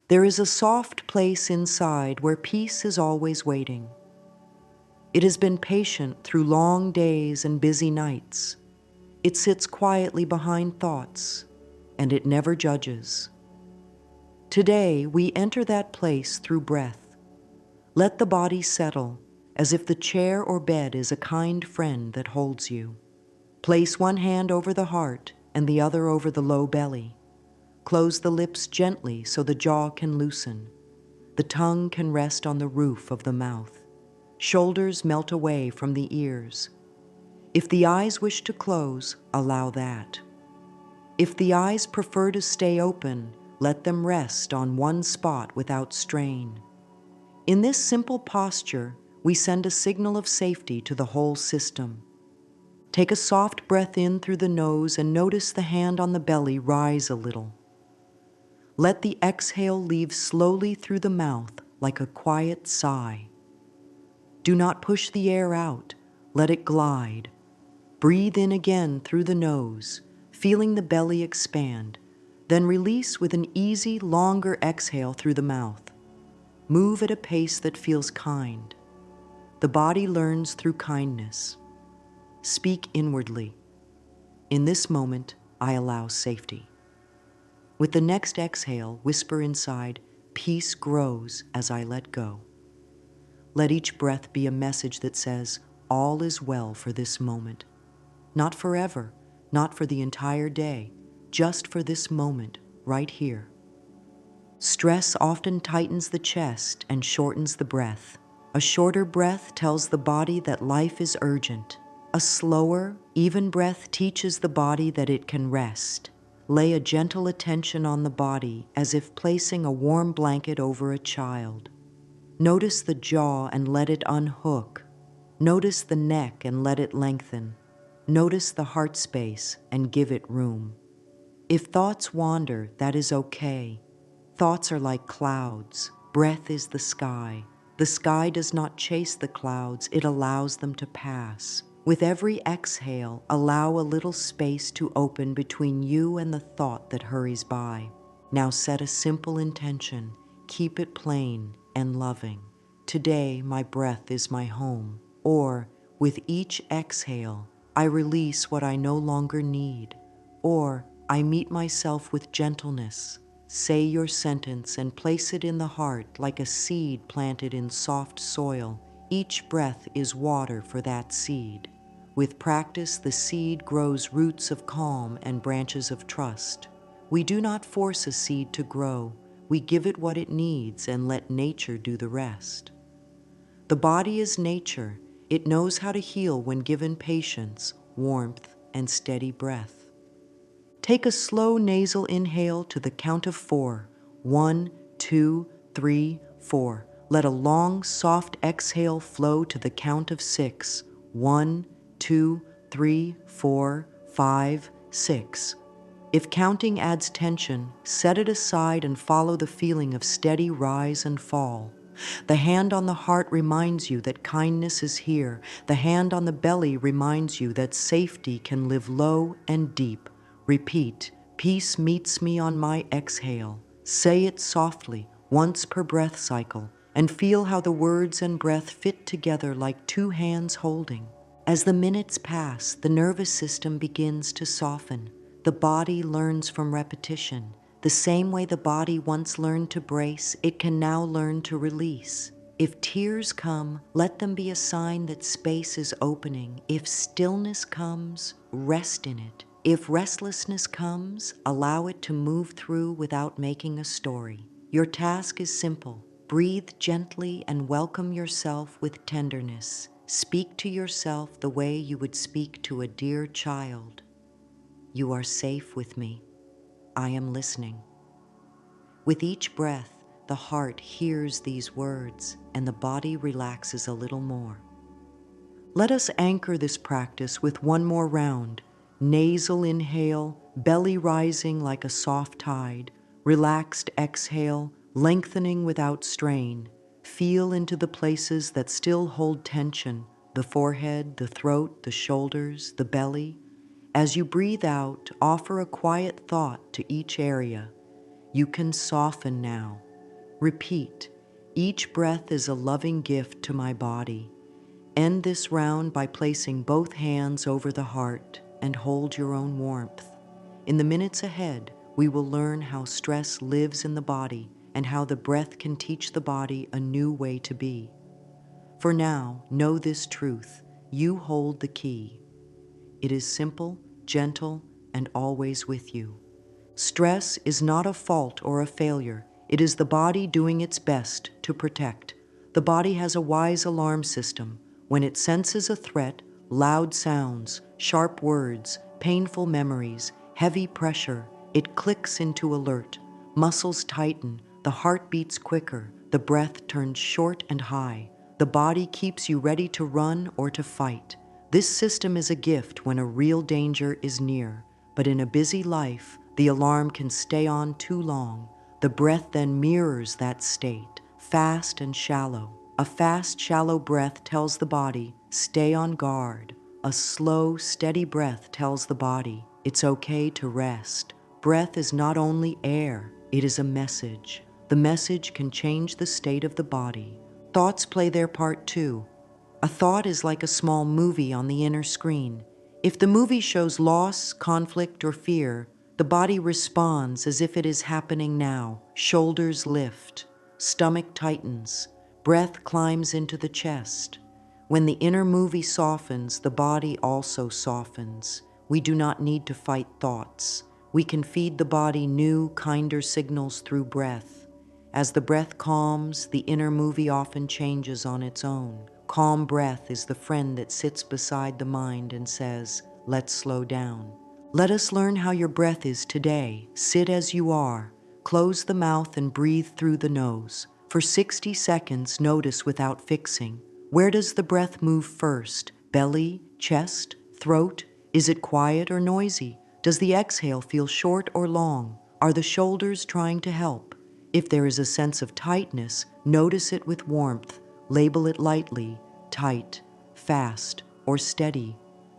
There is a soft place inside where peace is always waiting. It has been patient through long days and busy nights. It sits quietly behind thoughts, and it never judges. Today, we enter that place through breath. Let the body settle, as if the chair or bed is a kind friend that holds you. Place one hand over the heart and the other over the low belly. Close the lips gently so the jaw can loosen. The tongue can rest on the roof of the mouth. Shoulders melt away from the ears. If the eyes wish to close, allow that. If the eyes prefer to stay open, let them rest on one spot without strain. In this simple posture, we send a signal of safety to the whole system. Take a soft breath in through the nose and notice the hand on the belly rise a little. Let the exhale leave slowly through the mouth like a quiet sigh. Do not push the air out, let it glide. Breathe in again through the nose, feeling the belly expand, then release with an easy, longer exhale through the mouth. Move at a pace that feels kind. The body learns through kindness. Speak inwardly. In this moment, I allow safety. With the next exhale, whisper inside, peace grows as I let go. Let each breath be a message that says, all is well for this moment. Not forever, not for the entire day, just for this moment, right here. Stress often tightens the chest and shortens the breath. A shorter breath tells the body that life is urgent. A slower, even breath teaches the body that it can rest. Lay a gentle attention on the body as if placing a warm blanket over a child. Notice the jaw and let it unhook. Notice the neck and let it lengthen. Notice the heart space and give it room. If thoughts wander, that is okay. Thoughts are like clouds. Breath is the sky. The sky does not chase the clouds, it allows them to pass. With every exhale, allow a little space to open between you and the thought that hurries by. Now set a simple intention. Keep it plain and loving. Today, my breath is my home. Or, with each exhale, I release what I no longer need. Or, I meet myself with gentleness. Say your sentence and place it in the heart like a seed planted in soft soil. Each breath is water for that seed. With practice, the seed grows roots of calm and branches of trust. We do not force a seed to grow. We give it what it needs and let nature do the rest. The body is nature. It knows how to heal when given patience, warmth, and steady breath. Take a slow nasal inhale to the count of 4. 1, 2, 3, 4. Let a long, soft exhale flow to the count of 6. 1, 2, 3, 4, 5, 6. If counting adds tension, set it aside and follow the feeling of steady rise and fall. The hand on the heart reminds you that kindness is here. The hand on the belly reminds you that safety can live low and deep. Repeat, peace meets me on my exhale. Say it softly, once per breath cycle, and feel how the words and breath fit together like two hands holding. As the minutes pass, the nervous system begins to soften. The body learns from repetition. The same way the body once learned to brace, it can now learn to release. If tears come, let them be a sign that space is opening. If stillness comes, rest in it. If restlessness comes, allow it to move through without making a story. Your task is simple. Breathe gently and welcome yourself with tenderness. Speak to yourself the way you would speak to a dear child. You are safe with me. I am listening. With each breath, the heart hears these words and the body relaxes a little more. Let us anchor this practice with one more round. Nasal inhale, belly rising like a soft tide. Relaxed exhale, lengthening without strain. Feel into the places that still hold tension, the forehead, the throat, the shoulders, the belly. As you breathe out, offer a quiet thought to each area. You can soften now. Repeat, each breath is a loving gift to my body. End this round by placing both hands over the heart and hold your own warmth. In the minutes ahead, we will learn how stress lives in the body and how the breath can teach the body a new way to be. For now, know this truth: you hold the key. It is simple, gentle, and always with you. Stress is not a fault or a failure. It is the body doing its best to protect. The body has a wise alarm system. When it senses a threat, loud sounds, sharp words, painful memories, heavy pressure, it clicks into alert. Muscles tighten, the heart beats quicker, the breath turns short and high. The body keeps you ready to run or to fight. This system is a gift when a real danger is near, but in a busy life, the alarm can stay on too long. The breath then mirrors that state, fast and shallow. A fast, shallow breath tells the body, stay on guard. A slow, steady breath tells the body, it's okay to rest. Breath is not only air, it is a message. The message can change the state of the body. Thoughts play their part too. A thought is like a small movie on the inner screen. If the movie shows loss, conflict, or fear, the body responds as if it is happening now. Shoulders lift, stomach tightens, breath climbs into the chest. When the inner movie softens, the body also softens. We do not need to fight thoughts. We can feed the body new, kinder signals through breath. As the breath calms, the inner movie often changes on its own. Calm breath is the friend that sits beside the mind and says, let's slow down. Let us learn how your breath is today. Sit as you are. Close the mouth and breathe through the nose. For 60 seconds, notice without fixing. Where does the breath move first? Belly, chest, throat? Is it quiet or noisy? Does the exhale feel short or long? Are the shoulders trying to help? If there is a sense of tightness, notice it with warmth. Label it lightly, tight, fast, or steady.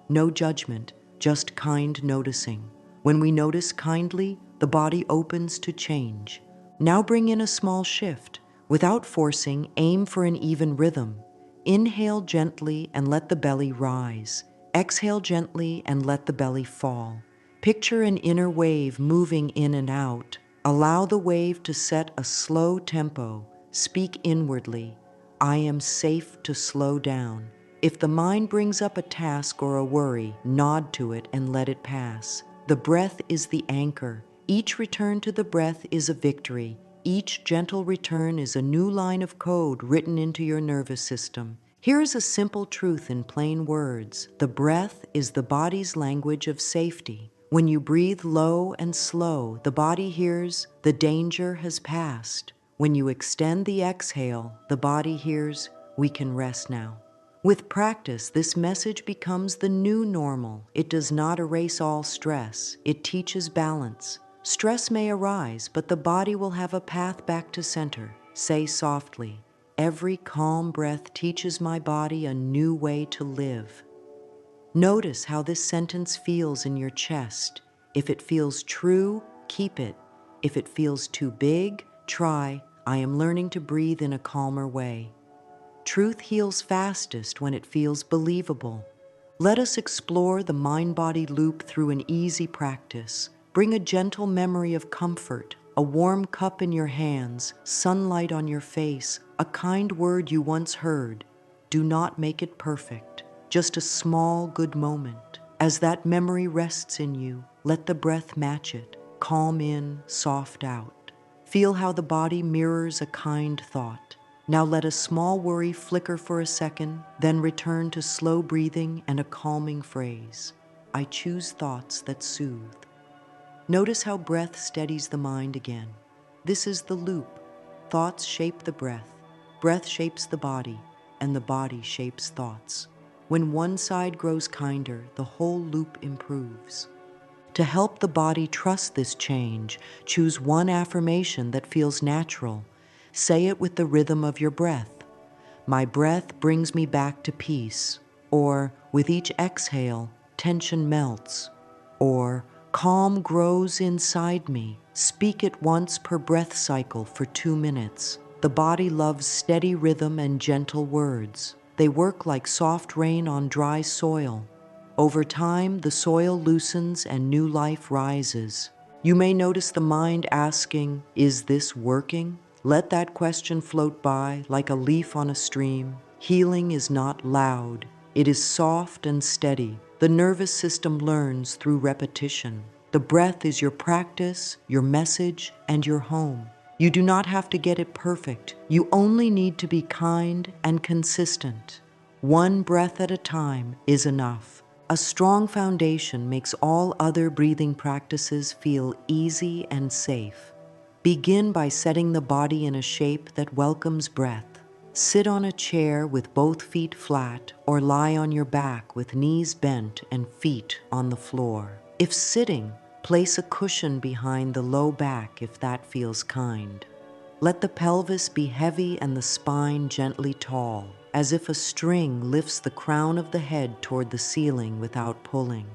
No judgment, just kind noticing. When we notice kindly, the body opens to change. Now bring in a small shift. Without forcing, aim for an even rhythm. Inhale gently and let the belly rise. Exhale gently and let the belly fall. Picture an inner wave moving in and out. Allow the wave to set a slow tempo. Speak inwardly. I am safe to slow down. If the mind brings up a task or a worry, nod to it and let it pass. The breath is the anchor. Each return to the breath is a victory. Each gentle return is a new line of code written into your nervous system. Here is a simple truth in plain words. The breath is the body's language of safety. When you breathe low and slow, the body hears, the danger has passed. When you extend the exhale, the body hears, we can rest now. With practice, this message becomes the new normal. It does not erase all stress. It teaches balance. Stress may arise, but the body will have a path back to center. Say softly, every calm breath teaches my body a new way to live. Notice how this sentence feels in your chest. If it feels true, keep it. If it feels too big, try, I am learning to breathe in a calmer way. Truth heals fastest when it feels believable. Let us explore the mind-body loop through an easy practice. Bring a gentle memory of comfort, a warm cup in your hands, sunlight on your face, a kind word you once heard. Do not make it perfect, just a small, good moment. As that memory rests in you, let the breath match it. Calm in, soft out. Feel how the body mirrors a kind thought. Now let a small worry flicker for a second, then return to slow breathing and a calming phrase. I choose thoughts that soothe. Notice how breath steadies the mind again. This is the loop. Thoughts shape the breath shapes the body, and the body shapes thoughts. When one side grows kinder, the whole loop improves. To help the body trust this change, choose one affirmation that feels natural. Say it with the rhythm of your breath. My breath brings me back to peace. Or, with each exhale, tension melts. Or, Calm grows inside me. Speak it once per breath cycle for 2 minutes. The body loves steady rhythm and gentle words. They work like soft rain on dry soil. Over time, the soil loosens and new life rises. You may notice the mind asking, "Is this working?" Let that question float by like a leaf on a stream. Healing is not loud. It is soft and steady. The nervous system learns through repetition. The breath is your practice, your message, and your home. You do not have to get it perfect. You only need to be kind and consistent. One breath at a time is enough. A strong foundation makes all other breathing practices feel easy and safe. Begin by setting the body in a shape that welcomes breath. Sit on a chair with both feet flat or lie on your back with knees bent and feet on the floor. If sitting, place a cushion behind the low back if that feels kind. Let the pelvis be heavy and the spine gently tall, as if a string lifts the crown of the head toward the ceiling without pulling.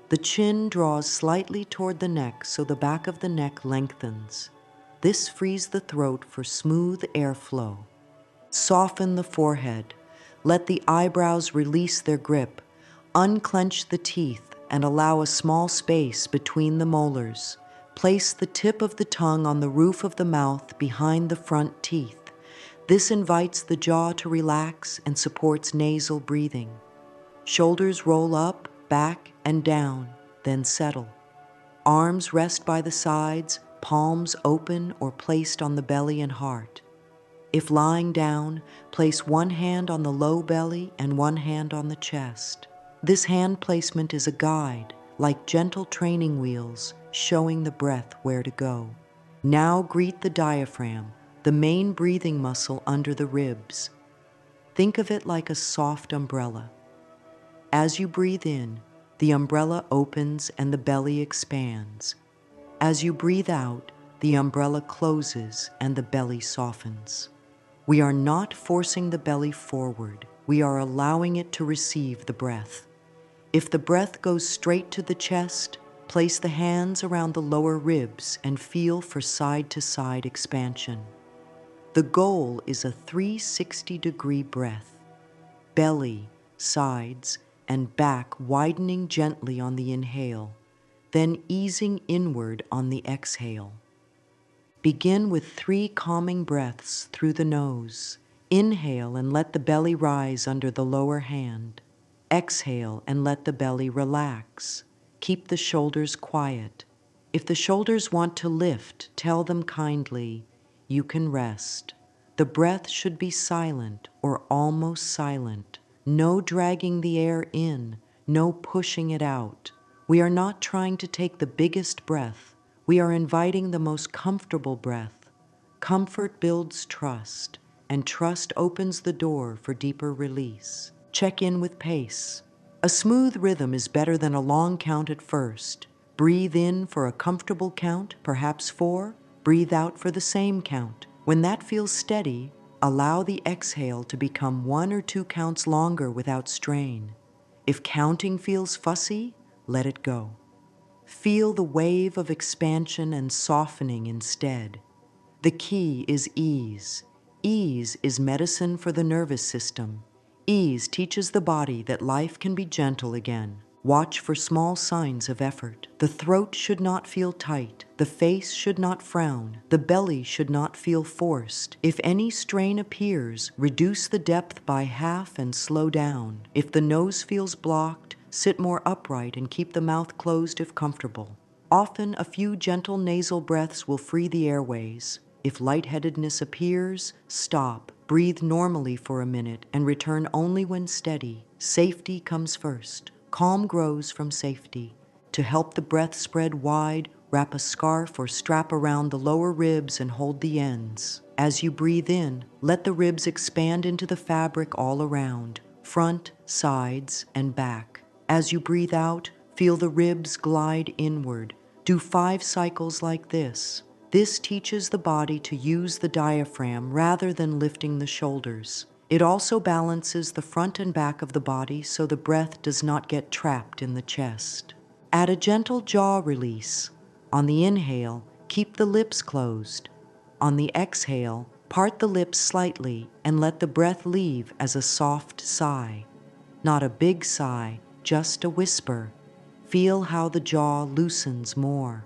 The chin draws slightly toward the neck so the back of the neck lengthens. This frees the throat for smooth airflow. Soften the forehead. Let the eyebrows release their grip. Unclench the teeth and allow a small space between the molars. Place the tip of the tongue on the roof of the mouth behind the front teeth. This invites the jaw to relax and supports nasal breathing. Shoulders roll up, back, and down, then settle. Arms rest by the sides, palms open or placed on the belly and heart. If lying down, place one hand on the low belly and one hand on the chest. This hand placement is a guide, like gentle training wheels, showing the breath where to go. Now greet the diaphragm, the main breathing muscle under the ribs. Think of it like a soft umbrella. As you breathe in, the umbrella opens and the belly expands. As you breathe out, the umbrella closes and the belly softens. We are not forcing the belly forward. We are allowing it to receive the breath. If the breath goes straight to the chest, place the hands around the lower ribs and feel for side-to-side expansion. The goal is a 360-degree breath. Belly, sides, and back widening gently on the inhale, then easing inward on the exhale. Begin with 3 calming breaths through the nose. Inhale and let the belly rise under the lower hand. Exhale and let the belly relax. Keep the shoulders quiet. If the shoulders want to lift, tell them kindly, "You can rest." The breath should be silent or almost silent. No dragging the air in, no pushing it out. We are not trying to take the biggest breath. We are inviting the most comfortable breath. Comfort builds trust, and trust opens the door for deeper release. Check in with pace. A smooth rhythm is better than a long count at first. Breathe in for a comfortable count, perhaps 4. Breathe out for the same count. When that feels steady, allow the exhale to become 1 or 2 counts longer without strain. If counting feels fussy, let it go. Feel the wave of expansion and softening instead. The key is ease. Ease is medicine for the nervous system. Ease teaches the body that life can be gentle again. Watch for small signs of effort. The throat should not feel tight. The face should not frown. The belly should not feel forced. If any strain appears, reduce the depth by half and slow down. If the nose feels blocked, sit more upright and keep the mouth closed if comfortable. Often, a few gentle nasal breaths will free the airways. If lightheadedness appears, stop. Breathe normally for a minute and return only when steady. Safety comes first. Calm grows from safety. To help the breath spread wide, wrap a scarf or strap around the lower ribs and hold the ends. As you breathe in, let the ribs expand into the fabric all around, front, sides, and back. As you breathe out, feel the ribs glide inward. Do 5 cycles like this. This teaches the body to use the diaphragm rather than lifting the shoulders. It also balances the front and back of the body so the breath does not get trapped in the chest. Add a gentle jaw release. On the inhale, keep the lips closed. On the exhale, part the lips slightly and let the breath leave as a soft sigh. Not a big sigh, just a whisper. Feel how the jaw loosens more.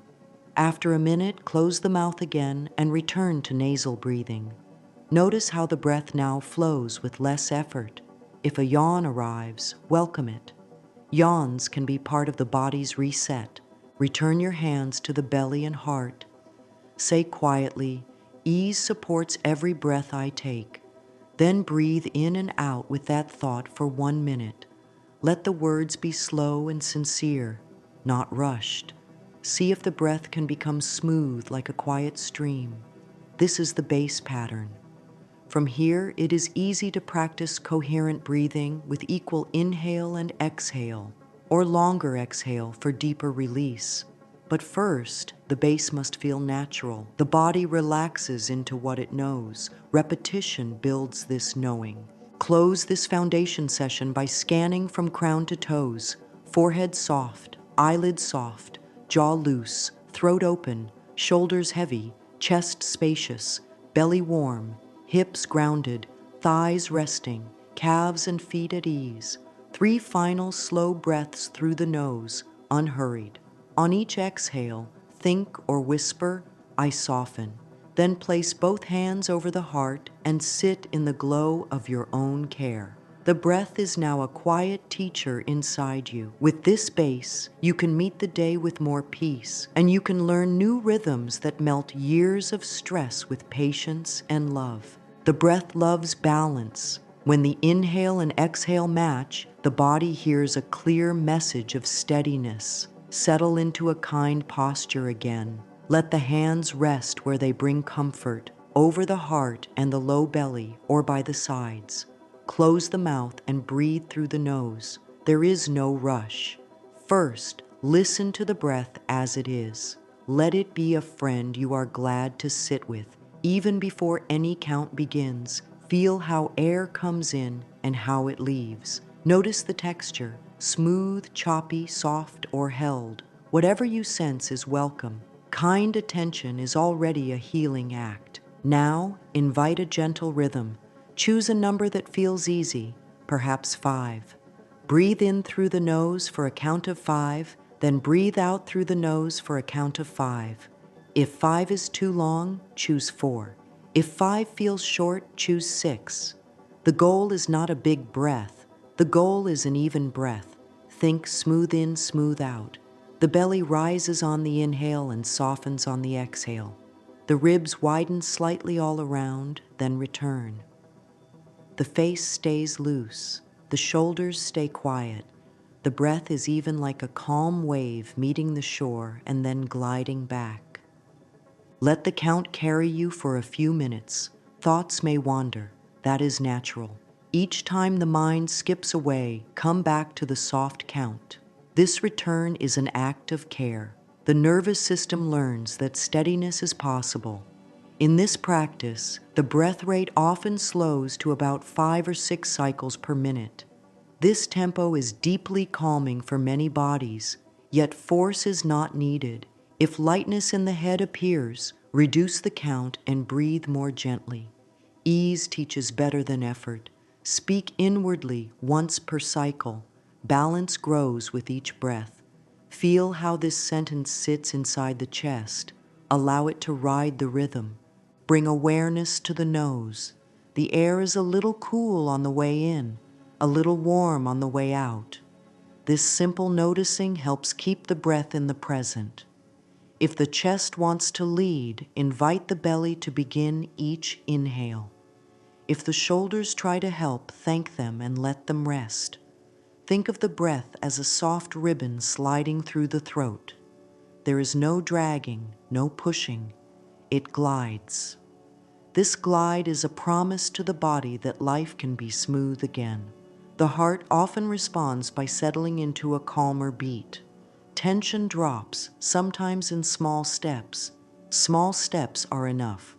After a minute, close the mouth again and return to nasal breathing. Notice how the breath now flows with less effort. If a yawn arrives, welcome it. Yawns can be part of the body's reset. Return your hands to the belly and heart. Say quietly, "Ease supports every breath I take." Then breathe in and out with that thought for 1 minute. Let the words be slow and sincere, not rushed. See if the breath can become smooth like a quiet stream. This is the base pattern. From here, it is easy to practice coherent breathing with equal inhale and exhale, or longer exhale for deeper release. But first, the base must feel natural. The body relaxes into what it knows. Repetition builds this knowing. Close this foundation session by scanning from crown to toes, forehead soft, eyelids soft, jaw loose, throat open, shoulders heavy, chest spacious, belly warm, hips grounded, thighs resting, calves and feet at ease. 3 final slow breaths through the nose, unhurried. On each exhale, think or whisper, "I soften." Then place both hands over the heart and sit in the glow of your own care. The breath is now a quiet teacher inside you. With this base, you can meet the day with more peace, and you can learn new rhythms that melt years of stress with patience and love. The breath loves balance. When the inhale and exhale match, the body hears a clear message of steadiness. Settle into a kind posture again. Let the hands rest where they bring comfort, over the heart and the low belly or by the sides. Close the mouth and breathe through the nose. There is no rush. First, listen to the breath as it is. Let it be a friend you are glad to sit with. Even before any count begins, feel how air comes in and how it leaves. Notice the texture, smooth, choppy, soft, or held. Whatever you sense is welcome. Kind attention is already a healing act. Now, invite a gentle rhythm. Choose a number that feels easy, perhaps 5. Breathe in through the nose for a count of 5, then breathe out through the nose for a count of 5. If 5 is too long, choose 4. If 5 feels short, choose 6. The goal is not a big breath. The goal is an even breath. Think smooth in, smooth out. The belly rises on the inhale and softens on the exhale. The ribs widen slightly all around, then return. The face stays loose. The shoulders stay quiet. The breath is even like a calm wave meeting the shore and then gliding back. Let the count carry you for a few minutes. Thoughts may wander. That is natural. Each time the mind skips away, come back to the soft count. This return is an act of care. The nervous system learns that steadiness is possible. In this practice, the breath rate often slows to about 5 or 6 cycles per minute. This tempo is deeply calming for many bodies, yet force is not needed. If lightness in the head appears, reduce the count and breathe more gently. Ease teaches better than effort. Speak inwardly once per cycle. Balance grows with each breath. Feel how this sentence sits inside the chest. Allow it to ride the rhythm. Bring awareness to the nose. The air is a little cool on the way in, a little warm on the way out. This simple noticing helps keep the breath in the present. If the chest wants to lead, invite the belly to begin each inhale. If the shoulders try to help, thank them and let them rest. Think of the breath as a soft ribbon sliding through the throat. There is no dragging, no pushing. It glides. This glide is a promise to the body that life can be smooth again. The heart often responds by settling into a calmer beat. Tension drops, sometimes in small steps. Small steps are enough.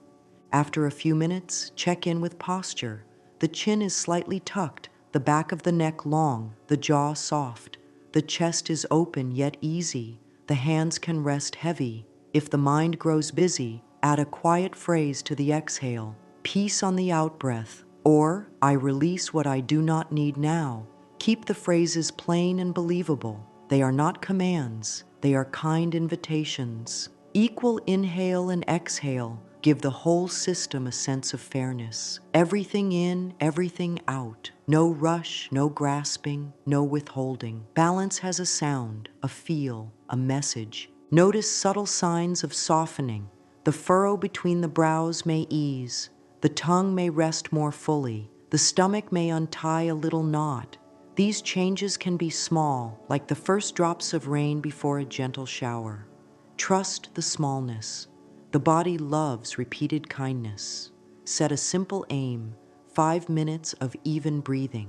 After a few minutes, check in with posture. The chin is slightly tucked, the back of the neck long, the jaw soft. The chest is open yet easy. The hands can rest heavy. If the mind grows busy, add a quiet phrase to the exhale. Peace on the outbreath, or I release what I do not need now. Keep the phrases plain and believable. They are not commands, they are kind invitations. Equal inhale and exhale give the whole system a sense of fairness. Everything in, everything out. No rush, no grasping, no withholding. Balance has a sound, a feel, a message. Notice subtle signs of softening. The furrow between the brows may ease. The tongue may rest more fully. The stomach may untie a little knot. These changes can be small, like the first drops of rain before a gentle shower. Trust the smallness. The body loves repeated kindness. Set a simple aim, 5 minutes of even breathing.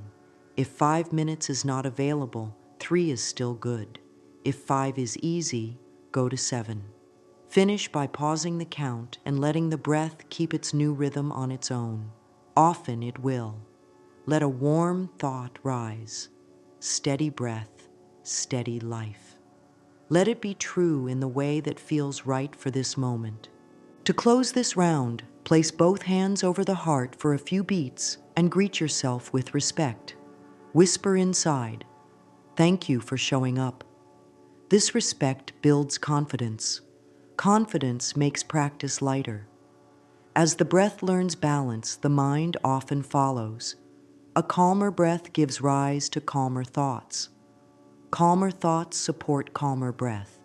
If 5 minutes is not available, 3 is still good. If 5 is easy, go to 7. Finish by pausing the count and letting the breath keep its new rhythm on its own. Often it will. Let a warm thought rise. Steady breath, steady life. Let it be true in the way that feels right for this moment. To close this round, place both hands over the heart for a few beats and greet yourself with respect. Whisper inside, "Thank you for showing up." This respect builds confidence. Confidence makes practice lighter. As the breath learns balance, the mind often follows. A calmer breath gives rise to calmer thoughts. Calmer thoughts support calmer breath.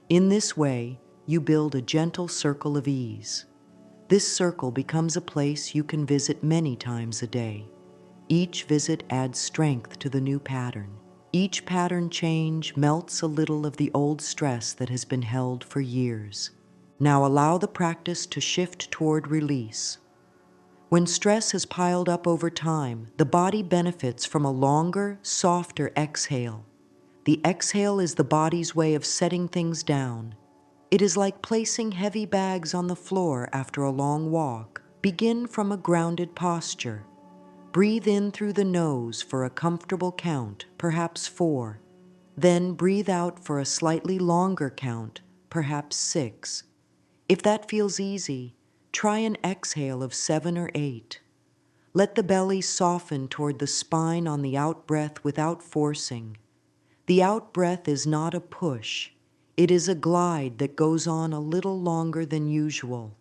In this way, you build a gentle circle of ease. This circle becomes a place you can visit many times a day. Each visit adds strength to the new pattern. Each pattern change melts a little of the old stress that has been held for years. Now allow the practice to shift toward release. When stress has piled up over time, the body benefits from a longer, softer exhale. The exhale is the body's way of setting things down. It is like placing heavy bags on the floor after a long walk. Begin from a grounded posture. Breathe in through the nose for a comfortable count, perhaps 4. Then breathe out for a slightly longer count, perhaps 6. If that feels easy, try an exhale of 7 or 8. Let the belly soften toward the spine on the out-breath without forcing. The out-breath is not a push. It is a glide that goes on a little longer than usual.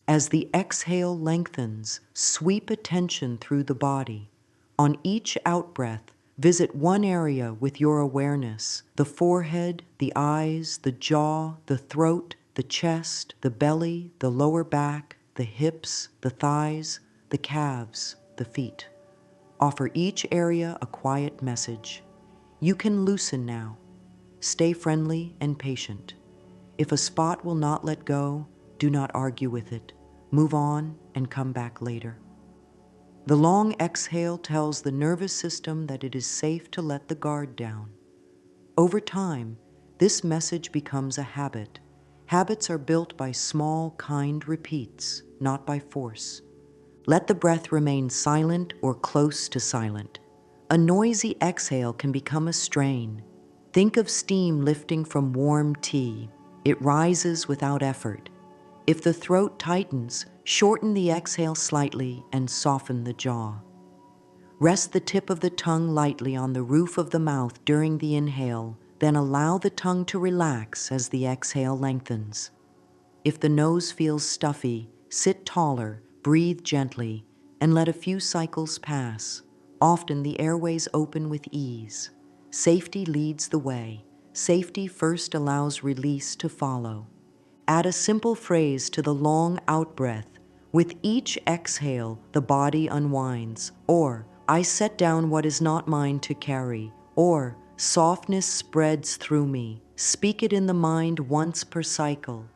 As the exhale lengthens, sweep attention through the body. On each out-breath, visit one area with your awareness: the forehead, the eyes, the jaw, the throat, the chest, the belly, the lower back, the hips, the thighs, the calves, the feet. Offer each area a quiet message. You can loosen now. Stay friendly and patient. If a spot will not let go, do not argue with it. Move on and come back later. The long exhale tells the nervous system that it is safe to let the guard down. Over time, this message becomes a habit. Habits are built by small, kind repeats, not by force. Let the breath remain silent or close to silent. A noisy exhale can become a strain. Think of steam lifting from warm tea. It rises without effort. If the throat tightens, shorten the exhale slightly and soften the jaw. Rest the tip of the tongue lightly on the roof of the mouth during the inhale, then allow the tongue to relax as the exhale lengthens. If the nose feels stuffy, sit taller, breathe gently, and let a few cycles pass. Often the airways open with ease. Safety leads the way. Safety first allows release to follow. Add a simple phrase to the long out-breath. With each exhale, the body unwinds. Or, I set down what is not mine to carry. Or, softness spreads through me. Speak it in the mind once per cycle.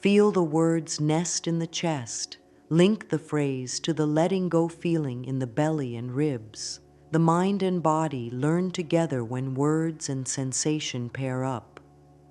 Feel the words nest in the chest. Link the phrase to the letting go feeling in the belly and ribs. The mind and body learn together when words and sensation pair up.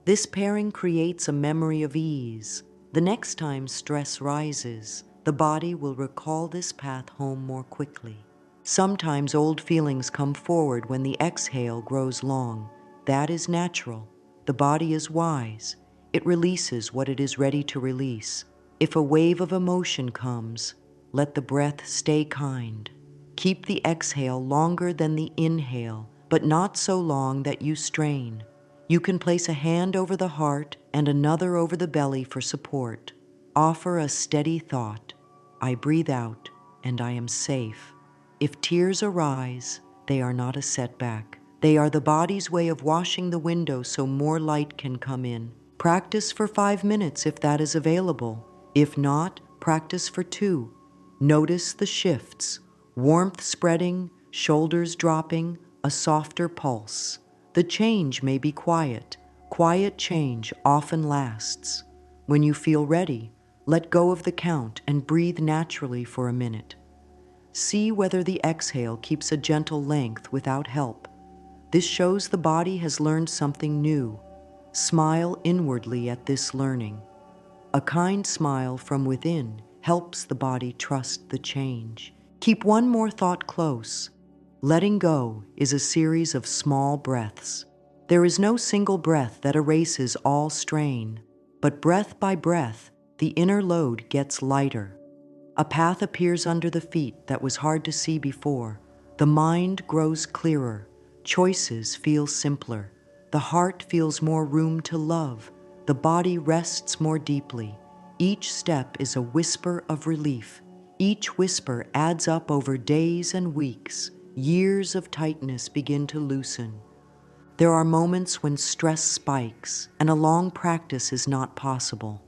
This pairing creates a memory of ease. The next time stress rises, the body will recall this path home more quickly. Sometimes old feelings come forward when the exhale grows long. That is natural. The body is wise. It releases what it is ready to release. If a wave of emotion comes, let the breath stay kind. Keep the exhale longer than the inhale, but not so long that you strain. You can place a hand over the heart and another over the belly for support. Offer a steady thought. I breathe out and I am safe. If tears arise, they are not a setback. They are the body's way of washing the window so more light can come in. Practice for 5 minutes if that is available. If not, practice for 2. Notice the shifts. Warmth spreading, shoulders dropping, a softer pulse. The change may be quiet. Quiet change often lasts. When you feel ready, let go of the count and breathe naturally for a minute. See whether the exhale keeps a gentle length without help. This shows the body has learned something new. Smile inwardly at this learning. A kind smile from within helps the body trust the change. Keep one more thought close. Letting go is a series of small breaths. There is no single breath that erases all strain, but breath by breath, the inner load gets lighter. A path appears under the feet that was hard to see before. The mind grows clearer. Choices feel simpler. The heart feels more room to love. The body rests more deeply. Each step is a whisper of relief. Each whisper adds up over days and weeks. Years of tightness begin to loosen. There are moments when stress spikes and a long practice is not possible.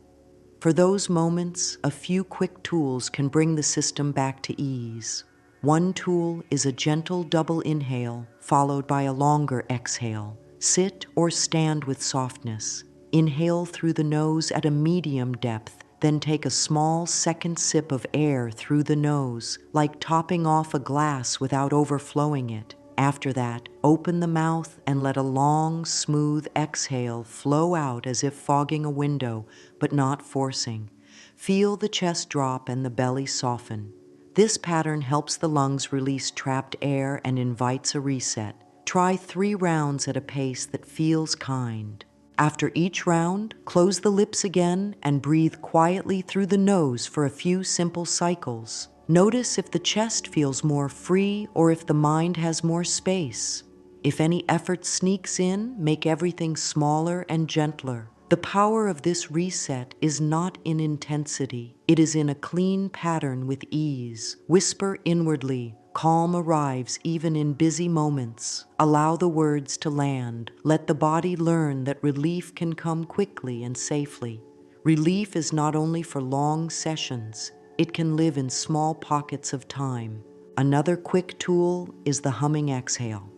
For those moments, a few quick tools can bring the system back to ease. One tool is a gentle double inhale followed by a longer exhale. Sit or stand with softness. Inhale through the nose at a medium depth, then take a small second sip of air through the nose, like topping off a glass without overflowing it. After that, open the mouth and let a long, smooth exhale flow out as if fogging a window, but not forcing. Feel the chest drop and the belly soften. This pattern helps the lungs release trapped air and invites a reset. Try 3 rounds at a pace that feels kind. After each round, close the lips again and breathe quietly through the nose for a few simple cycles. Notice if the chest feels more free or if the mind has more space. If any effort sneaks in, make everything smaller and gentler. The power of this reset is not in intensity. It is in a clean pattern with ease. Whisper inwardly. Calm arrives even in busy moments. Allow the words to land. Let the body learn that relief can come quickly and safely. Relief is not only for long sessions. It can live in small pockets of time. Another quick tool is the humming exhale.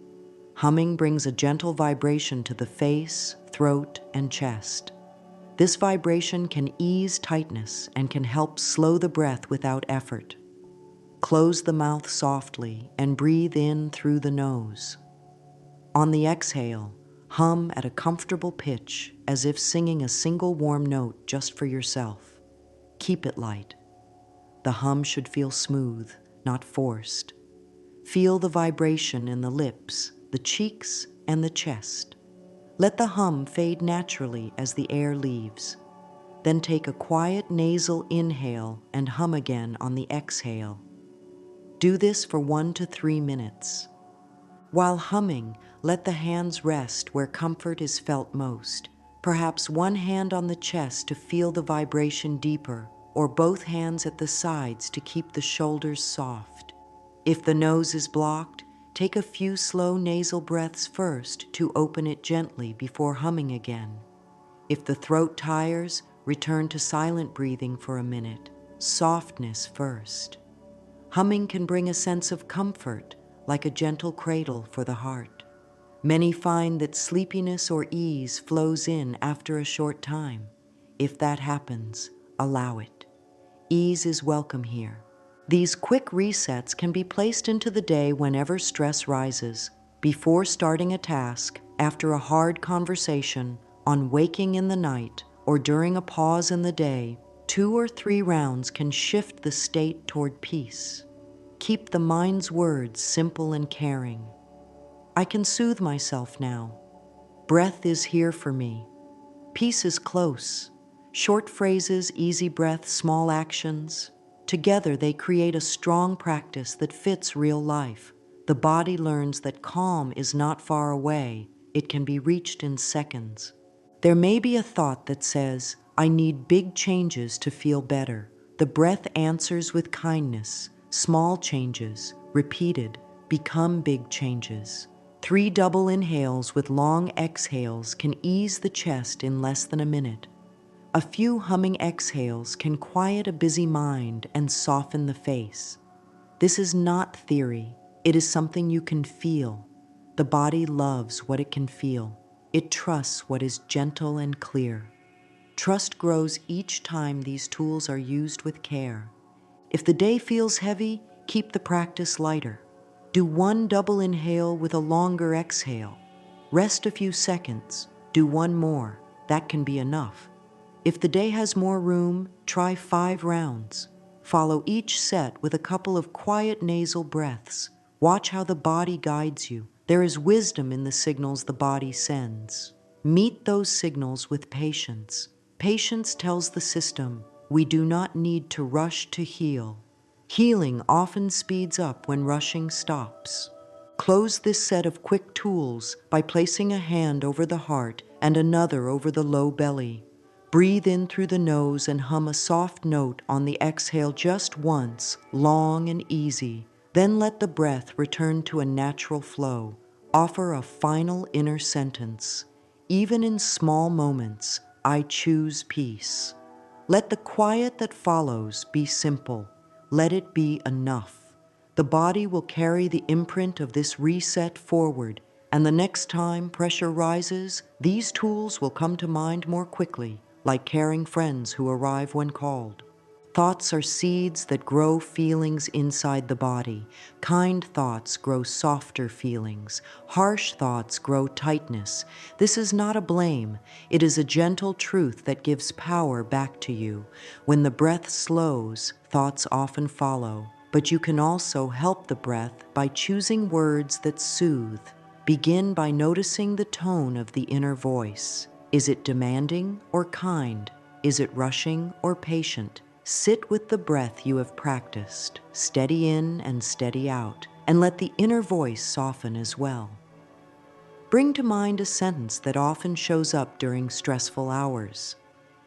Humming brings a gentle vibration to the face, throat, and chest. This vibration can ease tightness and can help slow the breath without effort. Close the mouth softly and breathe in through the nose. On the exhale, hum at a comfortable pitch as if singing a single warm note just for yourself. Keep it light. The hum should feel smooth, not forced. Feel the vibration in the lips, the cheeks, and the chest. Let the hum fade naturally as the air leaves. Then take a quiet nasal inhale and hum again on the exhale. Do this for 1 to 3 minutes. While humming, let the hands rest where comfort is felt most. Perhaps one hand on the chest to feel the vibration deeper, or both hands at the sides to keep the shoulders soft. If the nose is blocked, take a few slow nasal breaths first to open it gently before humming again. If the throat tires, return to silent breathing for a minute. Softness first. Humming can bring a sense of comfort, like a gentle cradle for the heart. Many find that sleepiness or ease flows in after a short time. If that happens, allow it. Ease is welcome here. These quick resets can be placed into the day whenever stress rises, before starting a task, after a hard conversation, on waking in the night, or during a pause in the day. 2 or 3 rounds can shift the state toward peace. Keep the mind's words simple and caring. I can soothe myself now. Breath is here for me. Peace is close. Short phrases, easy breath, small actions. Together they create a strong practice that fits real life. The body learns that calm is not far away. It can be reached in seconds. There may be a thought that says, I need big changes to feel better. The breath answers with kindness. Small changes, repeated, become big changes. 3 double inhales with long exhales can ease the chest in less than a minute. A few humming exhales can quiet a busy mind and soften the face. This is not theory. It is something you can feel. The body loves what it can feel. It trusts what is gentle and clear. Trust grows each time these tools are used with care. If the day feels heavy, keep the practice lighter. Do 1 double inhale with a longer exhale. Rest a few seconds. Do 1 more. That can be enough. If the day has more room, try 5 rounds. Follow each set with a couple of quiet nasal breaths. Watch how the body guides you. There is wisdom in the signals the body sends. Meet those signals with patience. Patience tells the system, we do not need to rush to heal. Healing often speeds up when rushing stops. Close this set of quick tools by placing a hand over the heart and another over the low belly. Breathe in through the nose and hum a soft note on the exhale just once, long and easy. Then let the breath return to a natural flow. Offer a final inner sentence. Even in small moments, I choose peace. Let the quiet that follows be simple. Let it be enough. The body will carry the imprint of this reset forward, and the next time pressure rises, these tools will come to mind more quickly, like caring friends who arrive when called. Thoughts are seeds that grow feelings inside the body. Kind thoughts grow softer feelings. Harsh thoughts grow tightness. This is not a blame. It is a gentle truth that gives power back to you. When the breath slows, thoughts often follow. But you can also help the breath by choosing words that soothe. Begin by noticing the tone of the inner voice. Is it demanding or kind? Is it rushing or patient? Sit with the breath you have practiced, steady in and steady out, and let the inner voice soften as well. Bring to mind a sentence that often shows up during stressful hours.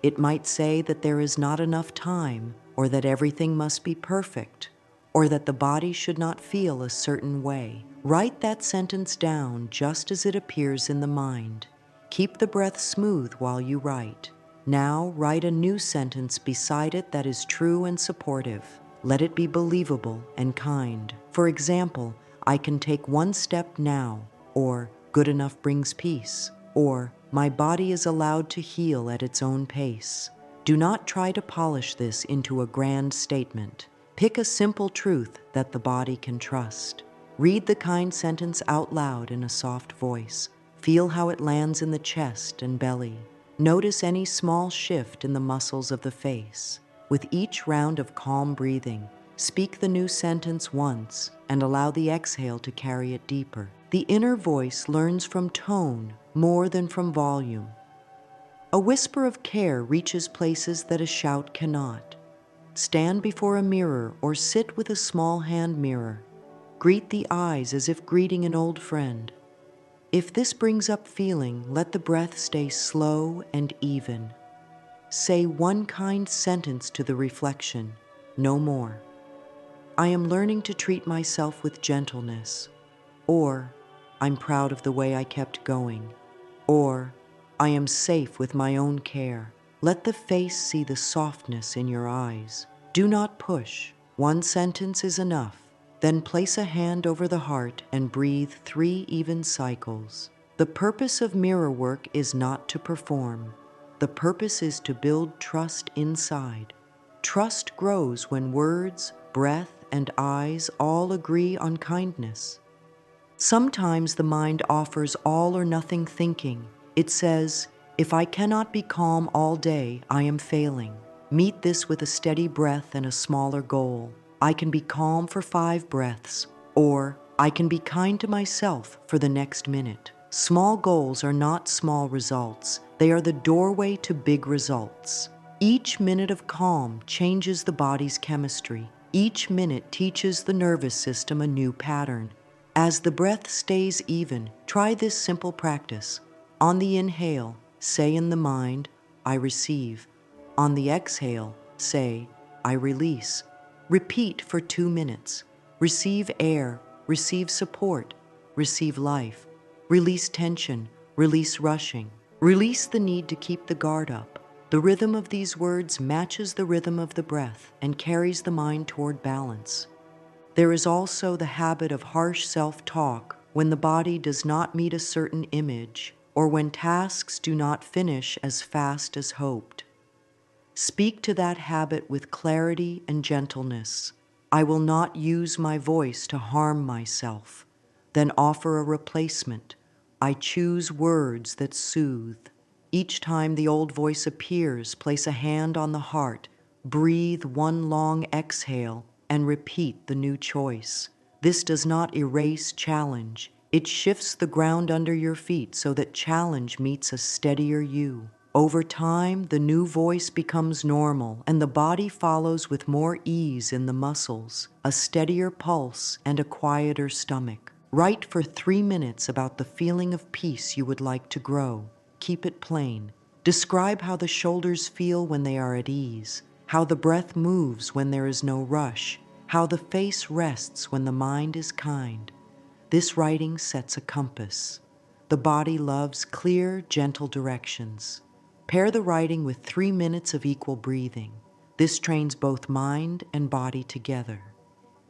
It might say that there is not enough time, or that everything must be perfect, or that the body should not feel a certain way. Write that sentence down just as it appears in the mind. Keep the breath smooth while you write. Now write a new sentence beside it that is true and supportive. Let it be believable and kind. For example, I can take 1 step now, or good enough brings peace, or my body is allowed to heal at its own pace. Do not try to polish this into a grand statement. Pick a simple truth that the body can trust. Read the kind sentence out loud in a soft voice. Feel how it lands in the chest and belly. Notice any small shift in the muscles of the face. With each round of calm breathing, speak the new sentence once and allow the exhale to carry it deeper. The inner voice learns from tone more than from volume. A whisper of care reaches places that a shout cannot. Stand before a mirror or sit with a small hand mirror. Greet the eyes as if greeting an old friend. If this brings up feeling, let the breath stay slow and even. Say 1 kind sentence to the reflection, no more. I am learning to treat myself with gentleness. Or, I'm proud of the way I kept going. Or, I am safe with my own care. Let the face see the softness in your eyes. Do not push. 1 sentence is enough. Then place a hand over the heart and breathe 3 even cycles. The purpose of mirror work is not to perform. The purpose is to build trust inside. Trust grows when words, breath, and eyes all agree on kindness. Sometimes the mind offers all or nothing thinking. It says, if I cannot be calm all day, I am failing. Meet this with a steady breath and a smaller goal. I can be calm for 5 breaths, or I can be kind to myself for the next minute. Small goals are not small results. They are the doorway to big results. Each minute of calm changes the body's chemistry. Each minute teaches the nervous system a new pattern. As the breath stays even, try this simple practice. On the inhale, say in the mind, I receive. On the exhale, say, I release. Repeat for 2 minutes. Receive air, receive support, receive life. Release tension, release rushing. Release the need to keep the guard up. The rhythm of these words matches the rhythm of the breath and carries the mind toward balance. There is also the habit of harsh self-talk when the body does not meet a certain image or when tasks do not finish as fast as hoped. Speak to that habit with clarity and gentleness. I will not use my voice to harm myself. Then offer a replacement. I choose words that soothe. Each time the old voice appears, place a hand on the heart, breathe one long exhale, and repeat the new choice. This does not erase challenge. It shifts the ground under your feet so that challenge meets a steadier you. Over time, the new voice becomes normal, and the body follows with more ease in the muscles, a steadier pulse, and a quieter stomach. Write for 3 minutes about the feeling of peace you would like to grow. Keep it plain. Describe how the shoulders feel when they are at ease, how the breath moves when there is no rush, how the face rests when the mind is kind. This writing sets a compass. The body loves clear, gentle directions. Pair the writing with 3 minutes of equal breathing. This trains both mind and body together.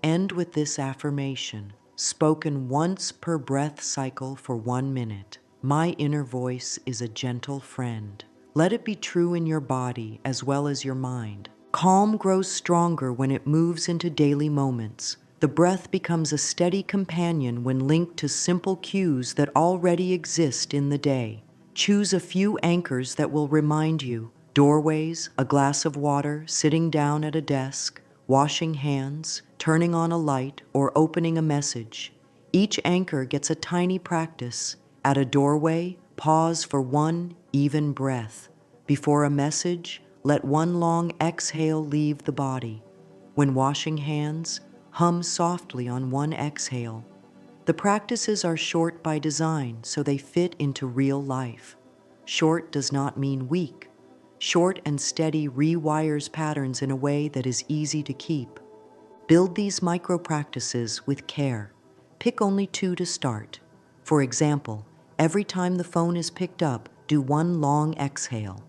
End with this affirmation, spoken once per breath cycle for 1 minute. My inner voice is a gentle friend. Let it be true in your body as well as your mind. Calm grows stronger when it moves into daily moments. The breath becomes a steady companion when linked to simple cues that already exist in the day. Choose a few anchors that will remind you. Doorways, a glass of water, sitting down at a desk, washing hands, turning on a light, or opening a message. Each anchor gets a tiny practice. At a doorway, pause for one even breath. Before a message, let one long exhale leave the body. When washing hands, hum softly on one exhale. The practices are short by design, so they fit into real life. Short does not mean weak. Short and steady rewires patterns in a way that is easy to keep. Build these micro-practices with care. Pick only 2 to start. For example, every time the phone is picked up, do one long exhale.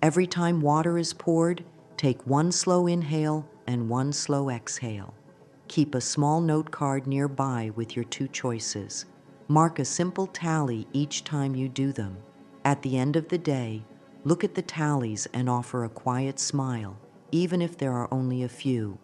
Every time water is poured, take one slow inhale and one slow exhale. Keep a small note card nearby with your 2 choices. Mark a simple tally each time you do them. At the end of the day, look at the tallies and offer a quiet smile, even if there are only a few.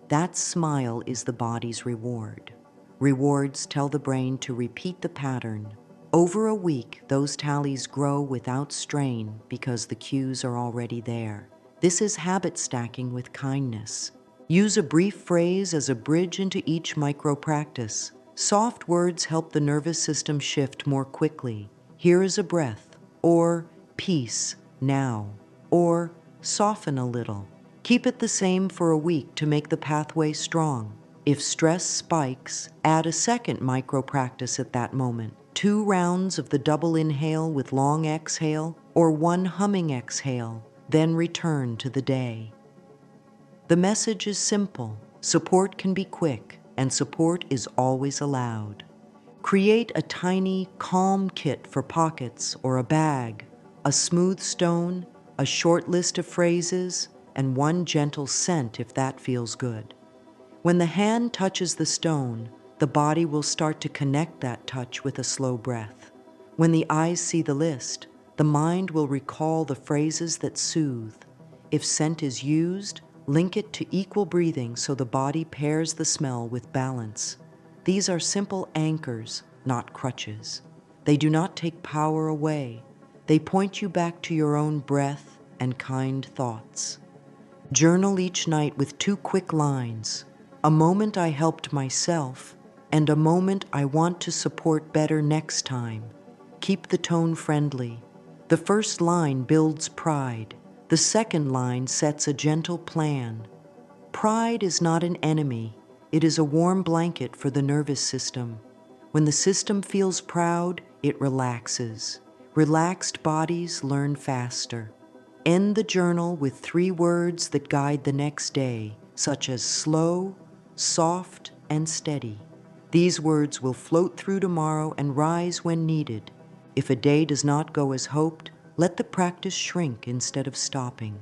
That smile is the body's reward. Rewards tell the brain to repeat the pattern. Over a week, those tallies grow without strain because the cues are already there. This is habit stacking with kindness. Use a brief phrase as a bridge into each micro-practice. Soft words help the nervous system shift more quickly. Here is a breath, or peace, now, or soften a little. Keep it the same for a week to make the pathway strong. If stress spikes, add a second micro-practice at that moment. 2 rounds of the double inhale with long exhale, or 1 humming exhale, then return to the day. The message is simple. Support can be quick, and support is always allowed. Create a tiny, calm kit for pockets or a bag, a smooth stone, a short list of phrases, and 1 gentle scent if that feels good. When the hand touches the stone, the body will start to connect that touch with a slow breath. When the eyes see the list, the mind will recall the phrases that soothe. If scent is used, link it to equal breathing so the body pairs the smell with balance. These are simple anchors, not crutches. They do not take power away. They point you back to your own breath and kind thoughts. Journal each night with 2 quick lines. A moment I helped myself, and a moment I want to support better next time. Keep the tone friendly. The first line builds pride. The second line sets a gentle plan. Pride is not an enemy. It is a warm blanket for the nervous system. When the system feels proud, it relaxes. Relaxed bodies learn faster. End the journal with 3 words that guide the next day, such as slow, soft, and steady. These words will float through tomorrow and rise when needed. If a day does not go as hoped, let the practice shrink instead of stopping.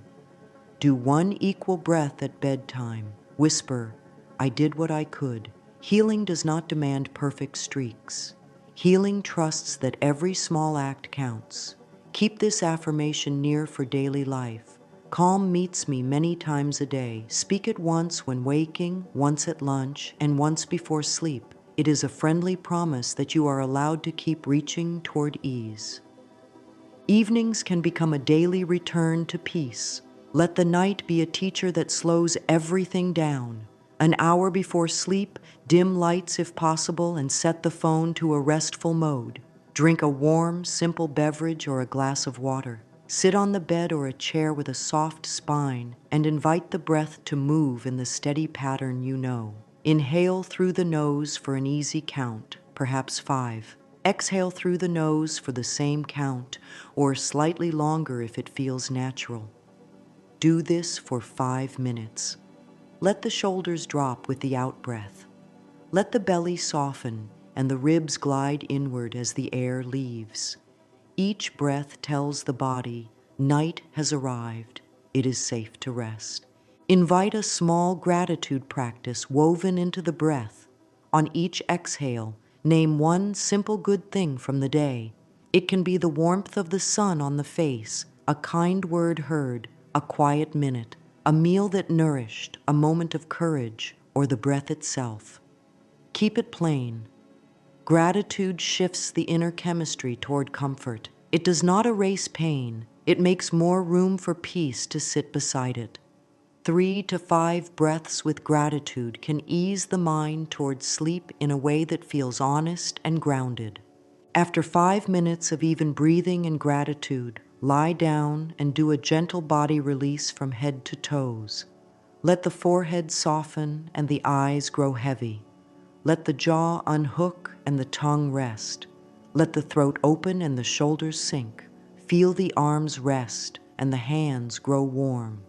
Do 1 equal breath at bedtime. Whisper, I did what I could. Healing does not demand perfect streaks. Healing trusts that every small act counts. Keep this affirmation near for daily life. Calm meets me many times a day. Speak it once when waking, once at lunch, and once before sleep. It is a friendly promise that you are allowed to keep reaching toward ease. Evenings can become a daily return to peace. Let the night be a teacher that slows everything down. An hour before sleep, dim lights if possible and set the phone to a restful mode. Drink a warm, simple beverage or a glass of water. Sit on the bed or a chair with a soft spine and invite the breath to move in the steady pattern you know. Inhale through the nose for an easy count, perhaps 5. Exhale through the nose for the same count, or slightly longer if it feels natural. Do this for 5 minutes. Let the shoulders drop with the out-breath. Let the belly soften and the ribs glide inward as the air leaves. Each breath tells the body, night has arrived, it is safe to rest. Invite a small gratitude practice woven into the breath. On each exhale, name 1 simple good thing from the day. It can be the warmth of the sun on the face, a kind word heard, a quiet minute, a meal that nourished, a moment of courage, or the breath itself. Keep it plain. Gratitude shifts the inner chemistry toward comfort. It does not erase pain. It makes more room for peace to sit beside it. 3 to 5 breaths with gratitude can ease the mind towards sleep in a way that feels honest and grounded. After 5 minutes of even breathing and gratitude, lie down and do a gentle body release from head to toes. Let the forehead soften and the eyes grow heavy. Let the jaw unhook and the tongue rest. Let the throat open and the shoulders sink. Feel the arms rest and the hands grow warm.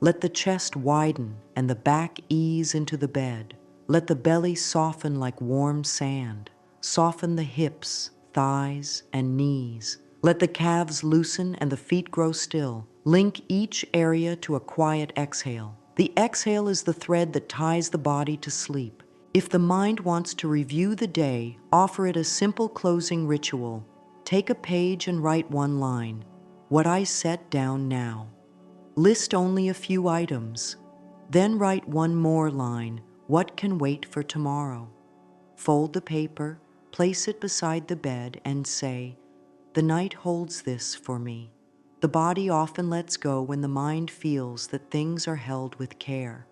Let the chest widen and the back ease into the bed. Let the belly soften like warm sand. Soften the hips, thighs, and knees. Let the calves loosen and the feet grow still. Link each area to a quiet exhale. The exhale is the thread that ties the body to sleep. If the mind wants to review the day, offer it a simple closing ritual. Take a page and write 1 line. What I set down now. List only a few items. Then write 1 more line. What can wait for tomorrow? Fold the paper, place it beside the bed, and say, the night holds this for me. The body often lets go when the mind feels that things are held with care.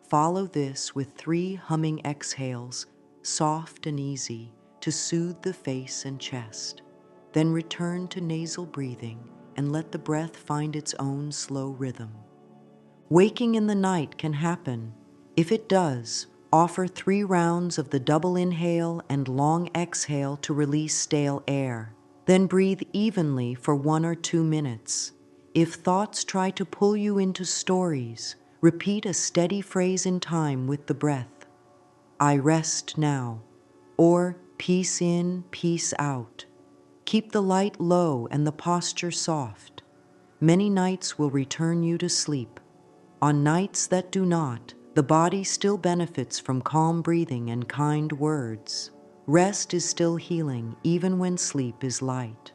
Follow this with 3 humming exhales, soft and easy, to soothe the face and chest. Then return to nasal breathing and let the breath find its own slow rhythm. Waking in the night can happen. If it does, offer 3 rounds of the double inhale and long exhale to release stale air. Then breathe evenly for 1 or 2 minutes. If thoughts try to pull you into stories, repeat a steady phrase in time with the breath. I rest now, or peace in, peace out. Keep the light low and the posture soft. Many nights will return you to sleep. On nights that do not, the body still benefits from calm breathing and kind words. Rest is still healing even when sleep is light.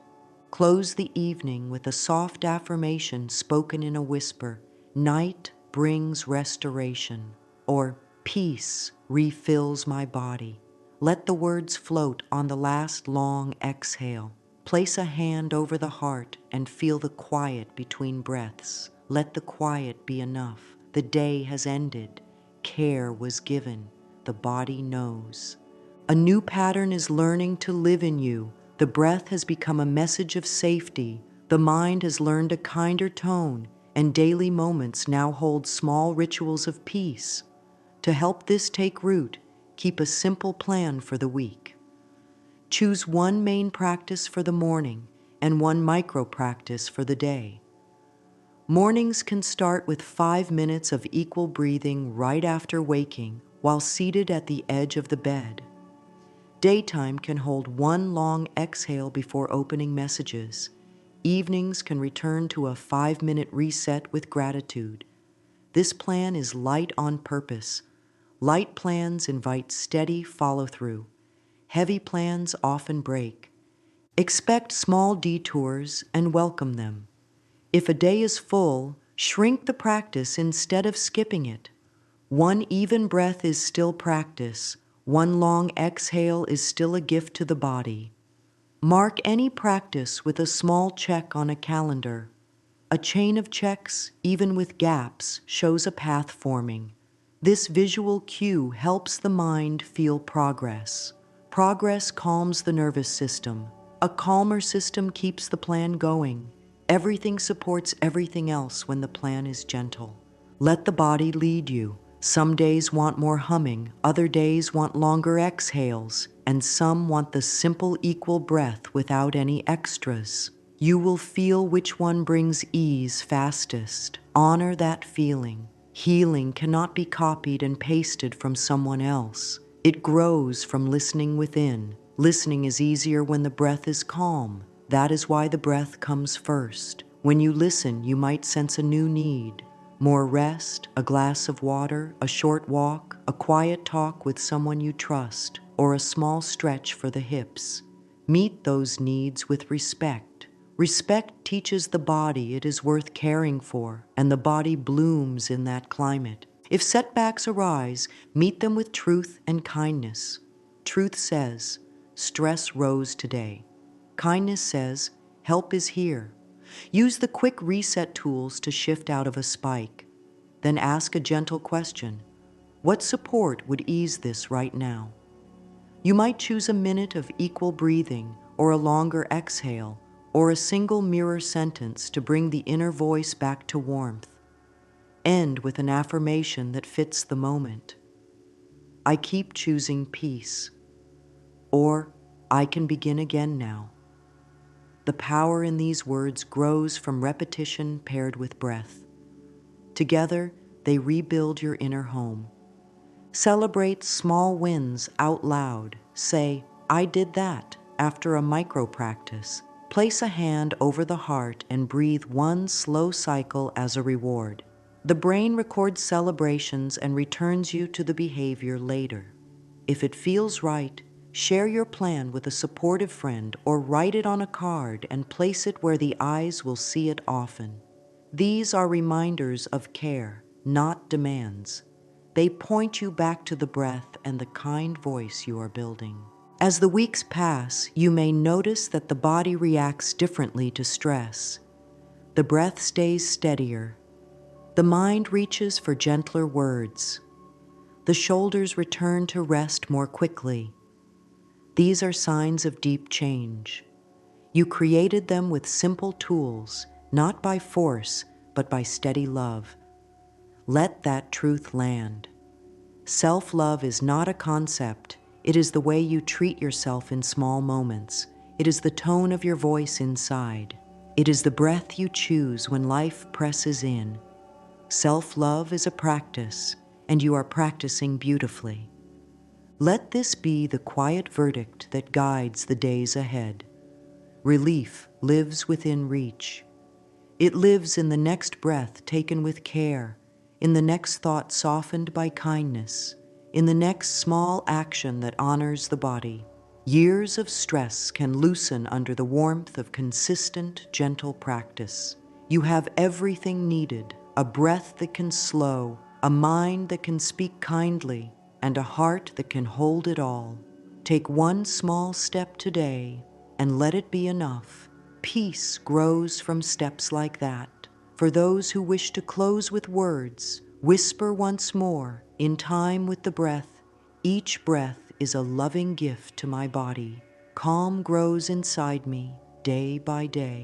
Close the evening with a soft affirmation spoken in a whisper. Night brings restoration, or peace refills my body. Let the words float on the last long exhale. Place a hand over the heart and feel the quiet between breaths. Let the quiet be enough. The day has ended. Care was given. The body knows. A new pattern is learning to live in you. The breath has become a message of safety. The mind has learned a kinder tone, and daily moments now hold small rituals of peace. To help this take root, keep a simple plan for the week. Choose one main practice for the morning and one micro practice for the day. Mornings can start with 5 minutes of equal breathing right after waking while seated at the edge of the bed. Daytime can hold one long exhale before opening messages. Evenings can return to a 5-minute reset with gratitude. This plan is light on purpose. Light plans invite steady follow-through. Heavy plans often break. Expect small detours and welcome them. If a day is full, shrink the practice instead of skipping it. One even breath is still practice. One long exhale is still a gift to the body. Mark any practice with a small check on a calendar. A chain of checks, even with gaps, shows a path forming. This visual cue helps the mind feel progress. Progress calms the nervous system. A calmer system keeps the plan going. Everything supports everything else when the plan is gentle. Let the body lead you. Some days want more humming, other days want longer exhales, and some want the simple equal breath without any extras. You will feel which one brings ease fastest. Honor that feeling. Healing cannot be copied and pasted from someone else. It grows from listening within. Listening is easier when the breath is calm. That is why the breath comes first. When you listen, you might sense a new need. More rest, a glass of water, a short walk, a quiet talk with someone you trust, or a small stretch for the hips. Meet those needs with respect. Respect teaches the body it is worth caring for, and the body blooms in that climate. If setbacks arise, meet them with truth and kindness. Truth says, stress rose today. Kindness says, help is here. Use the quick reset tools to shift out of a spike. Then ask a gentle question. What support would ease this right now? You might choose a minute of equal breathing, or a longer exhale, or a single mirror sentence to bring the inner voice back to warmth. End with an affirmation that fits the moment. I keep choosing peace. Or, I can begin again now. The power in these words grows from repetition paired with breath. Together, they rebuild your inner home. Celebrate small wins out loud. Say, I did that, after a micro practice. Place a hand over the heart and breathe one slow cycle as a reward. The brain records celebrations and returns you to the behavior later. If it feels right, share your plan with a supportive friend or write it on a card and place it where the eyes will see it often. These are reminders of care, not demands. They point you back to the breath and the kind voice you are building. As the weeks pass, you may notice that the body reacts differently to stress. The breath stays steadier. The mind reaches for gentler words. The shoulders return to rest more quickly. These are signs of deep change. You created them with simple tools, not by force, but by steady love. Let that truth land. Self-love is not a concept. It is the way you treat yourself in small moments. It is the tone of your voice inside. It is the breath you choose when life presses in. Self-love is a practice, and you are practicing beautifully. Let this be the quiet verdict that guides the days ahead. Relief lives within reach. It lives in the next breath taken with care, in the next thought softened by kindness, in the next small action that honors the body. Years of stress can loosen under the warmth of consistent, gentle practice. You have everything needed, a breath that can slow, a mind that can speak kindly, and a heart that can hold it all. Take one small step today and let it be enough. Peace grows from steps like that. For those who wish to close with words, whisper once more, in time with the breath, each breath is a loving gift to my body. Calm grows inside me day by day.